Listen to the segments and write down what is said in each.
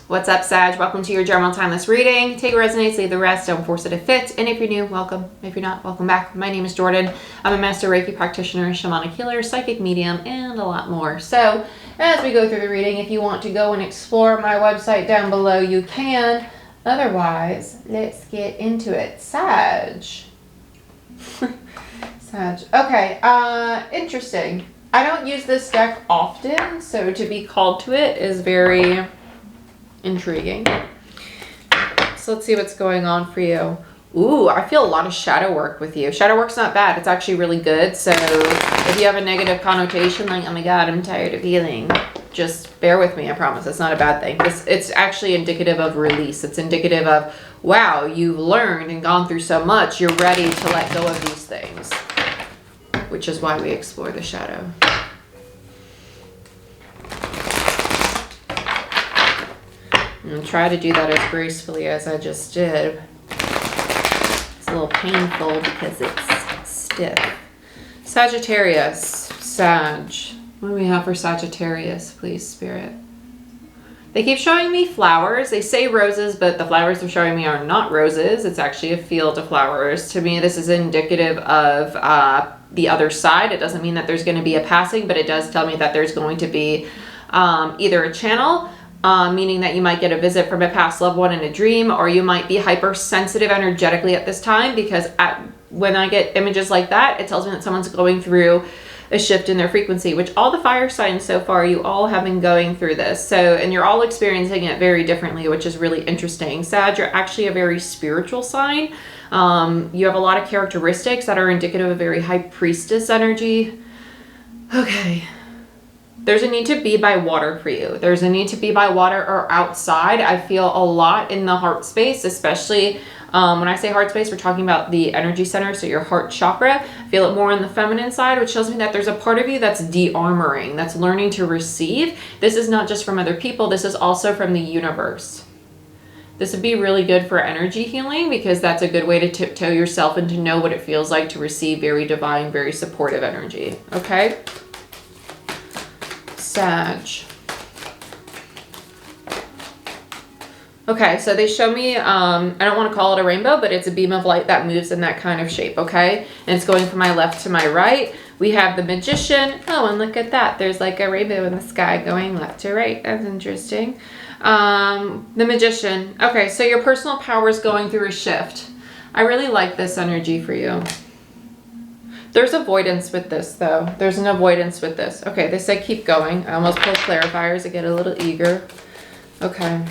What's up, Sag? Welcome to your General Timeless reading. Take what resonates, leave the rest. Don't force it to fit. And if you're new, welcome. If you're not, welcome back. My name is Jordan. I'm a master Reiki practitioner, shamanic healer, psychic medium, and a lot more. So as we go through the reading, if you want to go and explore my website down below, you can. Otherwise, let's get into it. Sag. Sag. Okay, interesting. I don't use this deck often, so to be called to it is very intriguing. So let's see what's going on for you. Ooh, I feel a lot of shadow work with you. Shadow work's not bad. It's actually really good. So if you have a negative connotation, like, oh my God, I'm tired of healing, just bear with me. I promise. It's not a bad thing. It's actually indicative of release. It's indicative of, wow, you've learned and gone through so much. You're ready to let go of these things, which is why we explore the shadow. And try to do that as gracefully as I just did. It's a little painful because it's stiff. Sagittarius. Sag. What do we have for Sagittarius, please, Spirit? They keep showing me flowers. They say roses, but the flowers they're showing me are not roses. It's actually a field of flowers. To me, this is indicative of the other side. It doesn't mean that there's going to be a passing, but it does tell me that there's going to be either a channel, meaning that you might get a visit from a past loved one in a dream, or you might be hypersensitive energetically at this time, because when I get images like that, it tells me that someone's going through a shift in their frequency, which all the fire signs so far, you all have been going through this. So, and you're all experiencing it very differently, which is really interesting. Sag, you're actually a very spiritual sign. You have a lot of characteristics that are indicative of very high priestess energy. Okay. There's a need to be by water for you. There's a need to be by water or outside. I feel a lot in the heart space, especially when I say heart space, we're talking about the energy center, so your heart chakra. I feel it more on the feminine side, which shows me that there's a part of you that's de-armoring, that's learning to receive. This is not just from other people. This is also from the universe. This would be really good for energy healing, because that's a good way to tiptoe yourself and to know what it feels like to receive very divine, very supportive energy. Okay? Sag. Okay, so they show me, I don't want to call it a rainbow, but it's a beam of light that moves in that kind of shape, okay? And it's going from my left to my right. We have the Magician. Oh, and look at that. There's like a rainbow in the sky going left to right. That's interesting. The Magician. Okay, so your personal power is going through a shift. I really like this energy for you. There's avoidance with this, though. There's an avoidance with this. Okay, they say keep going. I almost pulled clarifiers. I get a little eager. Okay.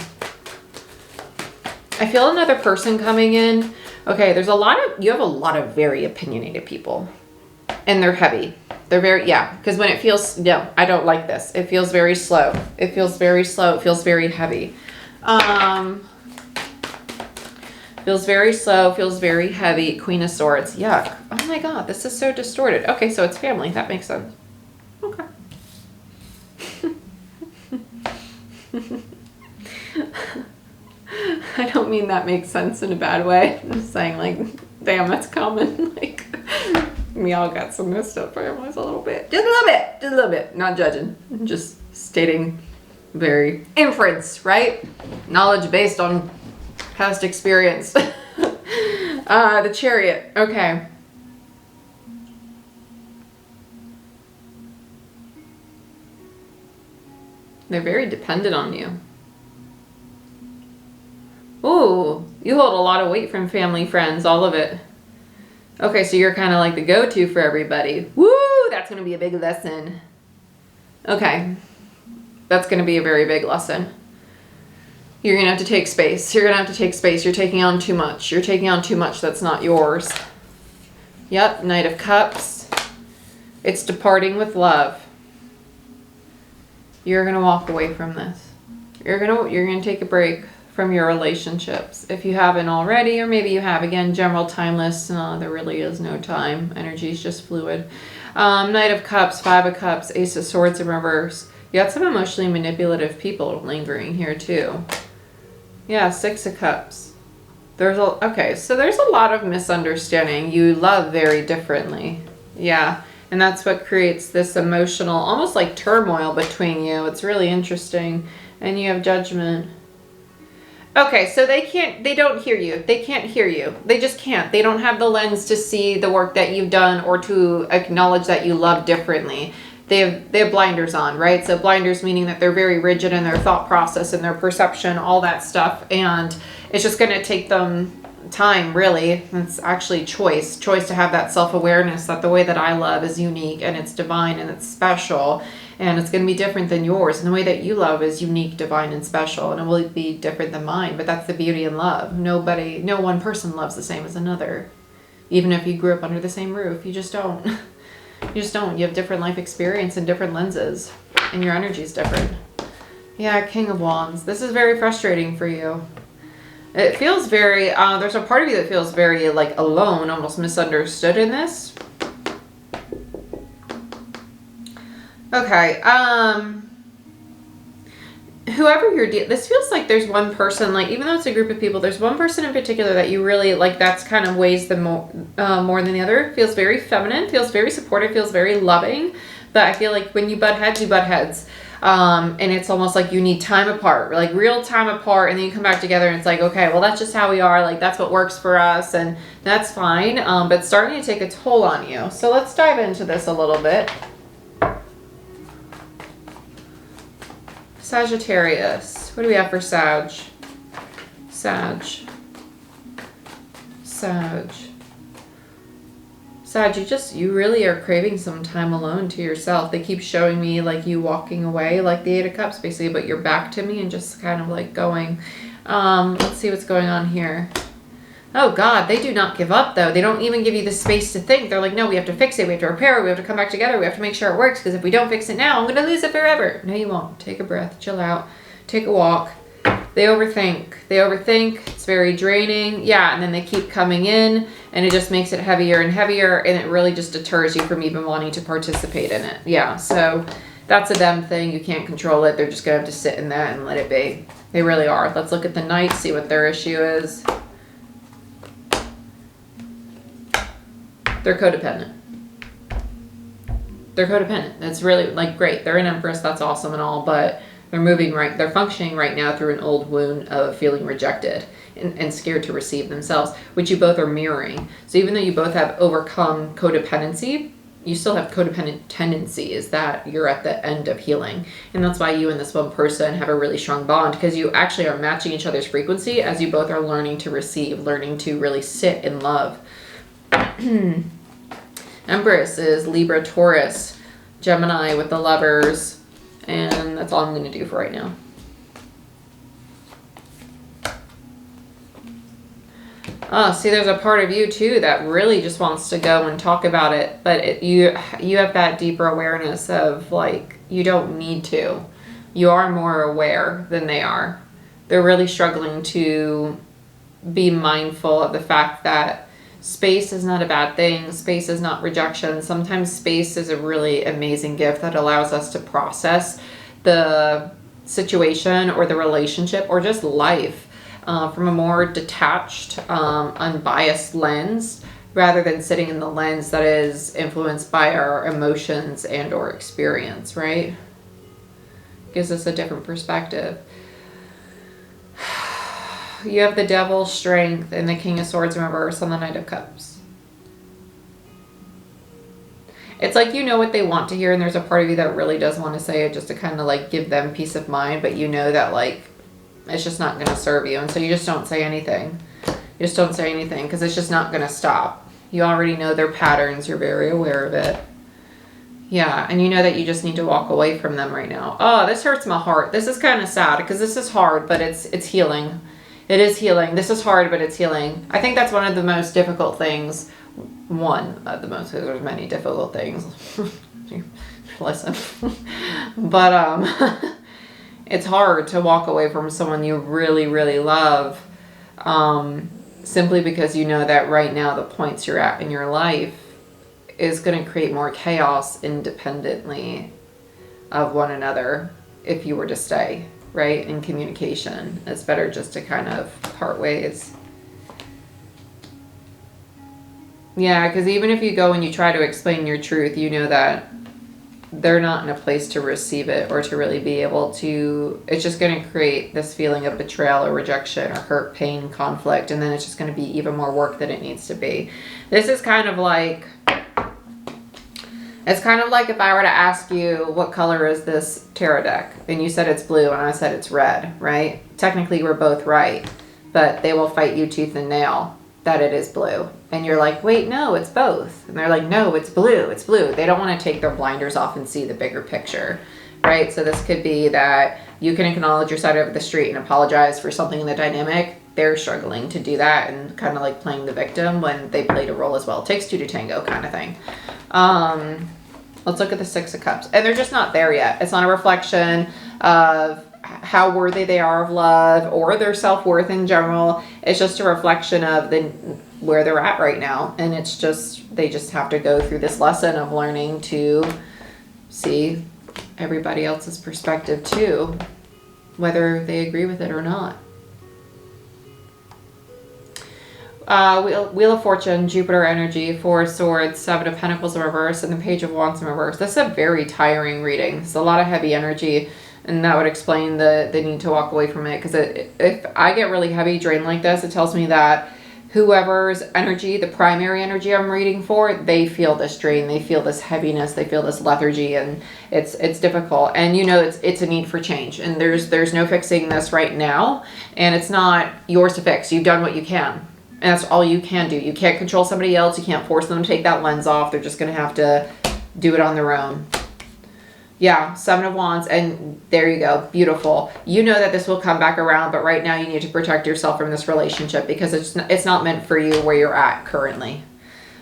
I feel another person coming in. Okay, there's you have a lot of very opinionated people. And they're heavy. They're very, yeah. Because when it feels, no, I don't like this. It feels very slow. It feels very slow. It feels very heavy. Feels very slow, feels very heavy. Queen of Swords. Yuck. Oh my God, this is so distorted. Okay, so it's family. That makes sense. Okay. I don't mean that makes sense in a bad way. I'm just saying, like, damn, that's common. Like, we all got some messed up families a little bit. Just a little bit. Just a little bit. Not judging. Just stating very inference, right? Knowledge based on past experience. The Chariot. Okay. They're very dependent on you. Ooh, you hold a lot of weight from family, friends, all of it. Okay, so you're kind of like the go-to for everybody. Woo, that's going to be a big lesson. Okay. That's going to be a very big lesson. You're going to have to take space. You're going to have to take space. You're taking on too much. You're taking on too much that's not yours. Yep, Knight of Cups. It's departing with love. You're going to walk away from this. You're going to take a break from your relationships. If you haven't already, or maybe you have. Again, general timeless. There really is no time. Energy is just fluid. Knight of Cups, Five of Cups, Ace of Swords in reverse. You got some emotionally manipulative people lingering here too. Yeah, Six of Cups. Okay, so there's a lot of misunderstanding. You love very differently. Yeah, and that's what creates this emotional, almost like turmoil between you. It's really interesting. And you have Judgment. Okay, so they don't hear you. They can't hear you. They just can't. They don't have the lens to see the work that you've done or to acknowledge that you love differently. They have blinders on, right? So blinders meaning that they're very rigid in their thought process and their perception, all that stuff. And it's just going to take them time, really. It's actually choice to have that self-awareness that the way that I love is unique and it's divine and it's special. And it's going to be different than yours. And the way that you love is unique, divine, and special. And it will be different than mine. But that's the beauty in love. No one person loves the same as another. Even if you grew up under the same roof. You just don't. You just don't. You have different life experience and different lenses. And your energy is different. Yeah, King of Wands. This is very frustrating for you. It feels very, there's a part of you that feels very like alone, almost misunderstood in this. Okay, whoever you're this feels like there's one person, like even though it's a group of people, there's one person in particular that you really like, that's kind of weighs them more than the other. Feels very feminine, feels very supportive, feels very loving, but I feel like when you butt heads, you butt heads. And it's almost like you need time apart, like real time apart, and then you come back together and it's like, okay, well that's just how we are, like that's what works for us, and that's fine, but it's starting to take a toll on you. So let's dive into this a little bit. Sagittarius. What do we have for Sag? Sag, you really are craving some time alone to yourself. They keep showing me like you walking away, like the Eight of Cups basically, but you're back to me and just kind of like going. Let's see what's going on here. Oh God, they do not give up though. They don't even give you the space to think. They're like, no, we have to fix it. We have to repair it. We have to come back together. We have to make sure it works, because if we don't fix it now, I'm going to lose it forever. No, you won't. Take a breath, chill out, take a walk. They overthink. It's very draining. Yeah, and then they keep coming in and it just makes it heavier and heavier, and it really just deters you from even wanting to participate in it. Yeah, so that's a them thing. You can't control it. They're just going to have to sit in that and let it be. They really are. Let's look at the Knight, see what their issue is. They're codependent. That's really like great. They're an Empress. That's awesome and all, but they're functioning right now through an old wound of feeling rejected and scared to receive themselves, which you both are mirroring. So even though you both have overcome codependency, you still have codependent tendencies that you're at the end of healing. And that's why you and this one person have a really strong bond, because you actually are matching each other's frequency as you both are learning to receive, learning to really sit in love. Empress is Libra, Taurus, Gemini with the Lovers, and that's all I'm going to do for right now. Oh, see, there's a part of you too that really just wants to go and talk about it, but you have that deeper awareness of like, you don't need to. You are more aware than they are. They're really struggling to be mindful of the fact that space is not a bad thing. Space is not rejection. Sometimes space is a really amazing gift that allows us to process the situation or the relationship or just life from a more detached, unbiased lens, rather than sitting in the lens that is influenced by our emotions and or experience, right? Gives us a different perspective. You have the Devil, Strength, and the King of Swords in reverse on the Knight of Cups. It's like you know what they want to hear, and there's a part of you that really does want to say it just to kind of like give them peace of mind, but you know that like it's just not going to serve you, and so you just don't say anything. You just don't say anything because it's just not going to stop. You already know their patterns. You're very aware of it. Yeah, and you know that you just need to walk away from them right now. Oh, this hurts my heart. This is kind of sad because this is hard, but it's healing. It is healing. This is hard, but it's healing. I think that's one of the most difficult things. One of the most, there's many difficult things. Listen. But it's hard to walk away from someone you really, really love. Simply because you know that right now the points you're at in your life is going to create more chaos independently of one another if you were to stay. Right? In communication. It's better just to kind of part ways. Yeah, because even if you go and you try to explain your truth, you know that they're not in a place to receive it or to really be able to, it's just going to create this feeling of betrayal or rejection or hurt, pain, conflict, and then it's just going to be even more work than it needs to be. This is kind of like, it's kind of like if I were to ask you, what color is this tarot deck? And you said it's blue and I said it's red, right? Technically we're both right, but they will fight you tooth and nail that it is blue. And you're like, wait, no, it's both. And they're like, no, it's blue, it's blue. They don't want to take their blinders off and see the bigger picture, right? So this could be that you can acknowledge your side of the street and apologize for something in the dynamic. They're struggling to do that and kind of like playing the victim when they played a role as well. It takes two to tango kind of thing. Let's look at the Six of Cups. And they're just not there yet. It's not a reflection of how worthy they are of love or their self-worth in general. It's just a reflection of where they're at right now. And it's just, they just have to go through this lesson of learning to see everybody else's perspective too, whether they agree with it or not. Wheel of Fortune, Jupiter energy, Four of Swords, Seven of Pentacles in reverse, and the Page of Wands in reverse. This is a very tiring reading. It's a lot of heavy energy, and that would explain the need to walk away from it. Because if I get really heavy drained like this, it tells me that whoever's energy, the primary energy I'm reading for, they feel this drain, they feel this heaviness, they feel this lethargy, and it's difficult. And you know it's a need for change, and there's no fixing this right now, and it's not yours to fix. You've done what you can. And that's all you can do. You can't control somebody else. You can't force them to take that lens off. They're just going to have to do it on their own. Yeah, Seven of Wands. And there you go. Beautiful. You know that this will come back around. But right now you need to protect yourself from this relationship because it's not meant for you where you're at currently.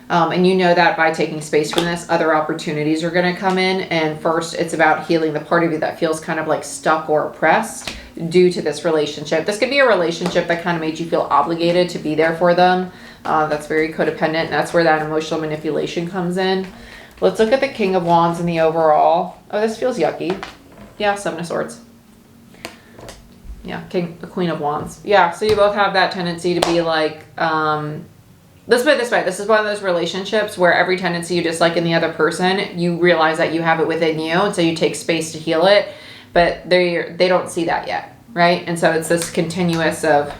And you know that by taking space from this, other opportunities are going to come in. And first, it's about healing the part of you that feels kind of like stuck or oppressed due to this relationship. This could be a relationship that kind of made you feel obligated to be there for them. That's very codependent. And that's where that emotional manipulation comes in. Let's look at the King of Wands and the overall. Oh, this feels yucky. Yeah, Seven of Swords. Yeah, the Queen of Wands. Yeah, so you both have that tendency to be like, let's put it this way. This is one of those relationships where every tendency you dislike in the other person, you realize that you have it within you. And so you take space to heal it. But they don't see that yet, right? And so it's this continuous of,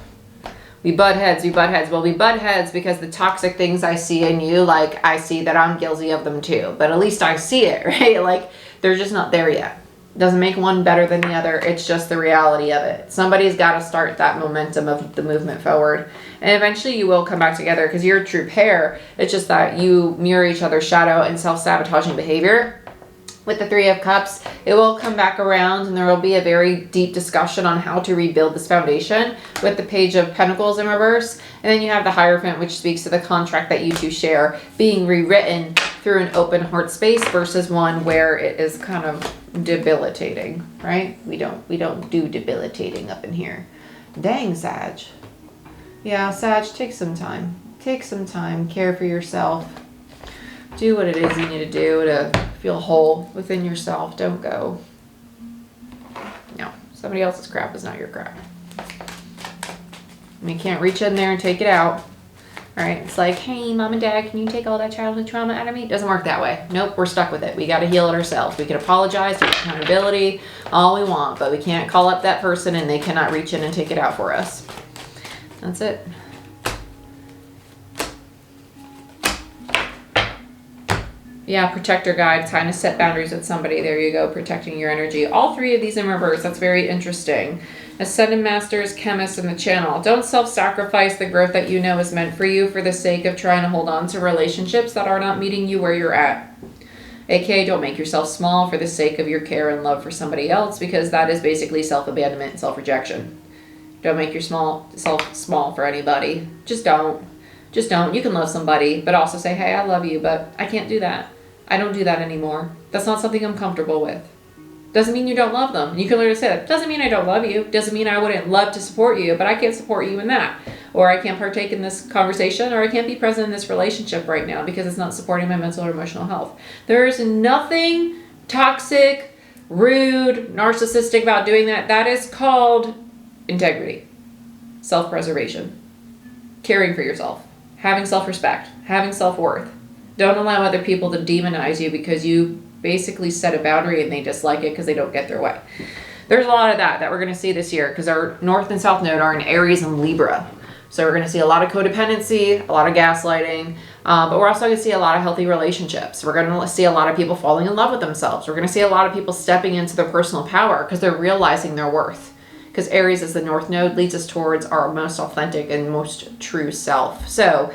we butt heads. Well, we butt heads because the toxic things I see in you, like I see that I'm guilty of them too. But at least I see it, right? Like they're just not there yet. Doesn't make one better than the other. It's just the reality of it. Somebody's got to start that momentum of the movement forward. And eventually you will come back together because you're a true pair. It's just that you mirror each other's shadow and self-sabotaging behavior. With the Three of Cups, it will come back around and there will be a very deep discussion on how to rebuild this foundation with the Page of Pentacles in reverse. And then you have the Hierophant, which speaks to the contract that you two share being rewritten through an open heart space versus one where it is kind of debilitating, right? We don't do debilitating up in here. Dang, Sag. Yeah, Sag, take some time. Take some time. Care for yourself. Do what it is you need to do to feel whole within yourself. Don't go. No, somebody else's crap is not your crap. You can't reach in there and take it out. All right, it's like, hey, mom and dad, can you take all that childhood trauma out of me? It doesn't work that way. Nope, we're stuck with it. We got to heal it ourselves. We can apologize, take accountability, all we want, but we can't call up that person and they cannot reach in and take it out for us. That's it. Yeah, protector guide, kind of set boundaries with somebody. There you go, protecting your energy. All three of these in reverse. That's very interesting. Ascended Masters, Chemist, and the Channel. Don't self-sacrifice the growth that you know is meant for you for the sake of trying to hold on to relationships that are not meeting you where you're at. AKA, don't make yourself small for the sake of your care and love for somebody else, because that is basically self-abandonment and self-rejection. Don't make yourself small for anybody. Just don't. Just don't. You can love somebody, but also say, hey, I love you, but I can't do that. I don't do that anymore. That's not something I'm comfortable with. Doesn't mean you don't love them. You can literally say that. Doesn't mean I don't love you. Doesn't mean I wouldn't love to support you, but I can't support you in that. Or I can't partake in this conversation, or I can't be present in this relationship right now because it's not supporting my mental or emotional health. There is nothing toxic, rude, narcissistic about doing that. That is called integrity, self-preservation, caring for yourself, having self-respect, having self-worth. Don't allow other people to demonize you because you basically set a boundary and they dislike it because they don't get their way. There's a lot of that we're going to see this year because our North and South Node are in Aries and Libra. So we're going to see a lot of codependency, a lot of gaslighting, but we're also going to see a lot of healthy relationships. We're going to see a lot of people falling in love with themselves. We're going to see a lot of people stepping into their personal power because they're realizing their worth. Because Aries as the North Node leads us towards our most authentic and most true self. So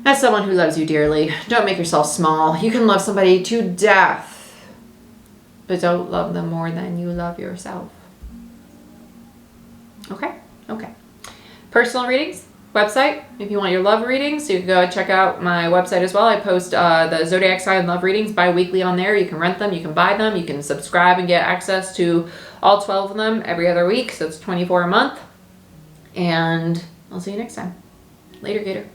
as someone who loves you dearly, don't make yourself small. You can love somebody to death, but don't love them more than you love yourself. Okay? Okay. Personal readings, website. If you want your love readings, you can go check out my website as well. I post the zodiac sign love readings bi-weekly on there. You can rent them, you can buy them, you can subscribe and get access to all 12 of them every other week. So it's 24 a month. And I'll see you next time. Later, Gator.